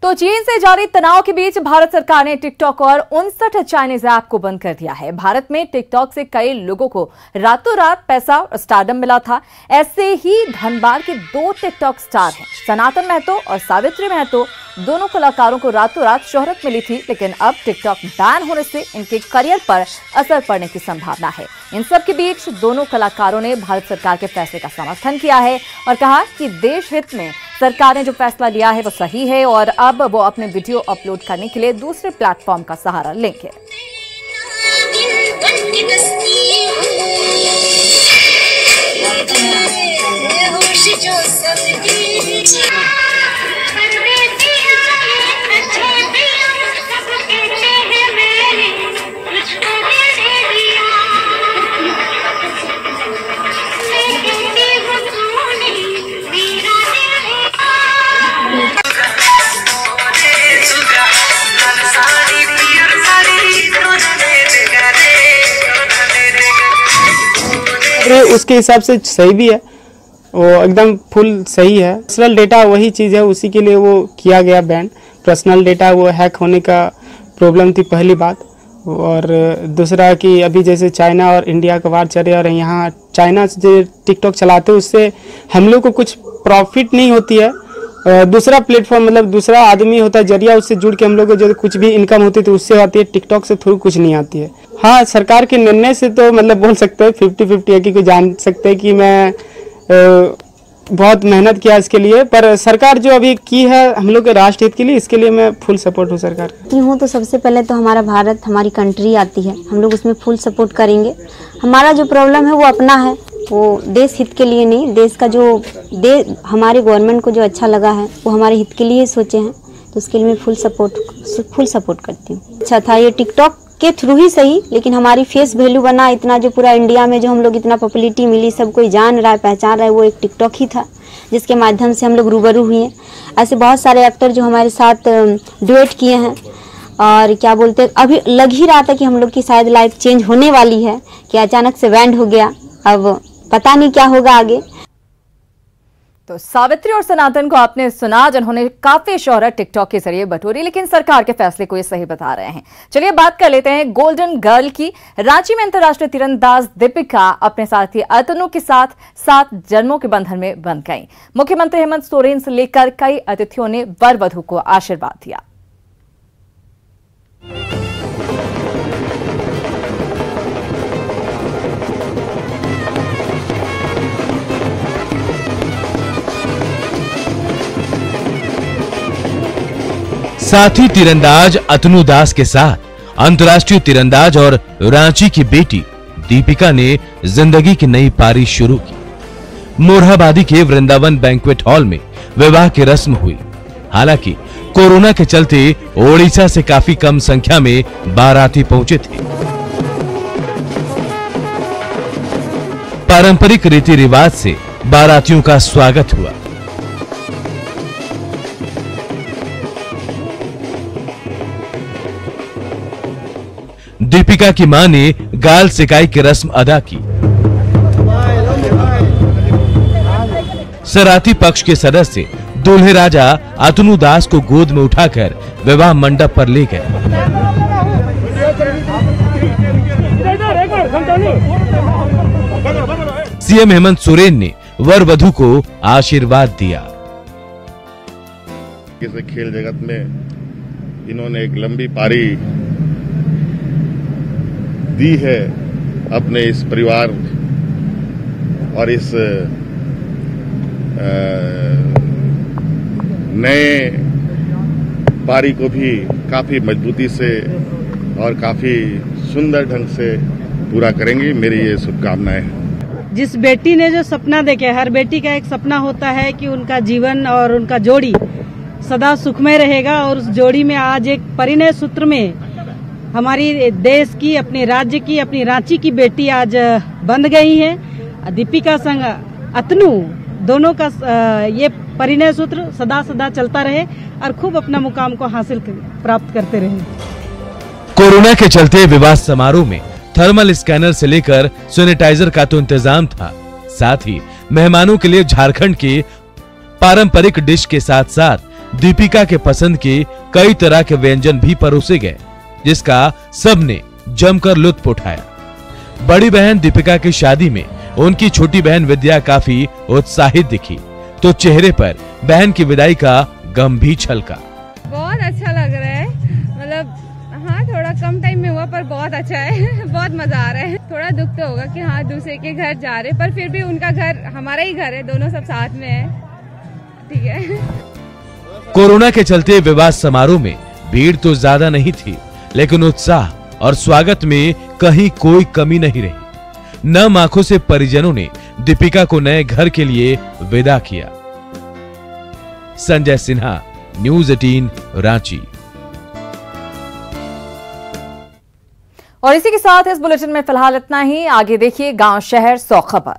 तो चीन से जारी तनाव के बीच भारत सरकार ने टिकटॉक और 59 चाइनीज ऐप को बंद कर दिया है। भारत में टिकटॉक से कई लोगों को रातों रात पैसा और स्टारडम मिला था। ऐसे ही धनबाद के 2 टिकटॉक स्टार हैं, सनातन महतो और सावित्री महतो। दोनों कलाकारों को रातों रात शोहरत मिली थी, लेकिन अब टिकटॉक बैन होने से इनके करियर पर असर पड़ने की संभावना है। इन सब के बीच दोनों कलाकारों ने भारत सरकार के फैसले का समर्थन किया है और कहा कि देश हित में सरकार ने जो फैसला लिया है वो सही है और अब वो अपने वीडियो अपलोड करने के लिए दूसरे प्लेटफॉर्म का सहारा लेंगे। उसके हिसाब से सही भी है, वो एकदम फुल सही है। पर्सनल डेटा वही चीज़ है, उसी के लिए वो किया गया बैन। पर्सनल डेटा वो हैक होने का प्रॉब्लम थी पहली बात, और दूसरा कि अभी जैसे चाइना और इंडिया का वार चल रहा है और यहाँ चाइना से जो टिकटॉक चलाते हैं उससे हम लोग को कुछ प्रॉफिट नहीं होती है। दूसरा प्लेटफॉर्म मतलब दूसरा आदमी होता है जरिया, उससे जुड़ के हम लोग को जो कुछ भी इनकम होती है तो उससे आती है। टिकटॉक से थोड़ी कुछ नहीं आती है। हाँ, सरकार के निर्णय से तो मतलब बोल सकते हैं 50-50 है कि कोई जान सकते हैं कि मैं बहुत मेहनत किया इसके लिए, पर सरकार जो अभी की है हम लोग के राष्ट्र हित के लिए, इसके लिए मैं फुल सपोर्ट हूँ सरकार की हूँ। तो सबसे पहले तो हमारा भारत, हमारी कंट्री आती है, हम लोग उसमें फुल सपोर्ट करेंगे। हमारा जो प्रॉब्लम है वो अपना है, वो देश हित के लिए नहीं। देश का जो हमारे गवर्नमेंट को जो अच्छा लगा है वो हमारे हित के लिए सोचे हैं, तो उसके लिए मैं फुल सपोर्ट करती हूँ। अच्छा था ये टिकटॉक के थ्रू ही सही, लेकिन हमारी फेस वैल्यू बना इतना, जो पूरा इंडिया में जो हम लोग इतना पॉपुलैरिटी मिली, सब कोई जान रहा है, पहचान रहा है, वो एक टिकटॉक ही था जिसके माध्यम से हम लोग रूबरू हुए हैं। ऐसे बहुत सारे एक्टर जो हमारे साथ डुएट किए हैं, और क्या बोलते हैं, अभी लग ही रहा था कि हम लोग की शायद लाइफ चेंज होने वाली है, कि अचानक से बैंड हो गया। अब पता नहीं क्या होगा आगे। तो सावित्री और सनातन को आपने सुना, जिन्होंने काफी शोहरत टिकटॉक के जरिए बटोरी, लेकिन सरकार के फैसले को ये सही बता रहे हैं। चलिए बात कर लेते हैं गोल्डन गर्ल की। रांची में अंतर्राष्ट्रीय तीरंदाज दीपिका अपने साथी अतनु के साथ 7 जन्मों के बंधन में बंध गई। मुख्यमंत्री हेमंत सोरेन से लेकर कई अतिथियों ने वर वधू को आशीर्वाद दिया। साथी तीरंदाज अतनु दास के साथ अंतर्राष्ट्रीय तीरंदाज और रांची की बेटी दीपिका ने जिंदगी की नई पारी शुरू की। मोरहाबादी के वृंदावन बैंक्वेट हॉल में विवाह की रस्म हुई। हालांकि कोरोना के चलते ओडिशा से काफी कम संख्या में बाराती पहुंचे थे। पारंपरिक रीति रिवाज से बारातियों का स्वागत हुआ। दीपिका की मां ने गाल सिकाई की रस्म अदा की। सराती पक्ष के सदस्य दूल्हे राजा अतनु दास को गोद में उठाकर विवाह मंडप पर ले गए। सीएम हेमंत सोरेन ने वर वधू को आशीर्वाद दिया। खेल जगत में इन्होंने एक लंबी पारी दी है अपने इस परिवार और इस नए पारी को भी काफी मजबूती से और काफी सुंदर ढंग से पूरा करेंगे। मेरी ये शुभकामनाएं हैं। जिस बेटी ने जो सपना देखे, हर बेटी का एक सपना होता है कि उनका जीवन और उनका जोड़ी सदा सुखमय रहेगा, और उस जोड़ी में आज एक परिणय सूत्र में हमारी देश की, अपने राज्य की, अपनी रांची की बेटी आज बंध गई है। दीपिका संग अतनु दोनों का ये परिणय सूत्र सदा सदा चलता रहे और खूब अपना मुकाम को हासिल प्राप्त करते रहे। कोरोना के चलते विवाह समारोह में थर्मल स्कैनर से लेकर सैनिटाइजर का तो इंतजाम था, साथ ही मेहमानों के लिए झारखंड के पारंपरिक डिश के साथ साथ दीपिका के पसंद के कई तरह के व्यंजन भी परोसे गए, जिसका सबने जमकर लुत्फ उठाया। बड़ी बहन दीपिका की शादी में उनकी छोटी बहन विद्या काफी उत्साहित दिखी, तो चेहरे पर बहन की विदाई का गम भी छलका। बहुत अच्छा लग रहा है, मतलब हाँ थोड़ा कम टाइम में हुआ पर बहुत अच्छा है। बहुत मजा आ रहा है। थोड़ा दुख तो होगा कि हाँ दूसरे के घर जा रहे, पर फिर भी उनका घर हमारा ही घर है, दोनों सब साथ में है, ठीक है। कोरोना के चलते विवाह समारोह में भीड़ तो ज्यादा नहीं थी, लेकिन उत्साह और स्वागत में कहीं कोई कमी नहीं रही। नम आंखों से परिजनों ने दीपिका को नए घर के लिए विदा किया। संजय सिन्हा, न्यूज़ 18 रांची। और इसी के साथ इस बुलेटिन में फिलहाल इतना ही। आगे देखिए गांव शहर 100 खबर।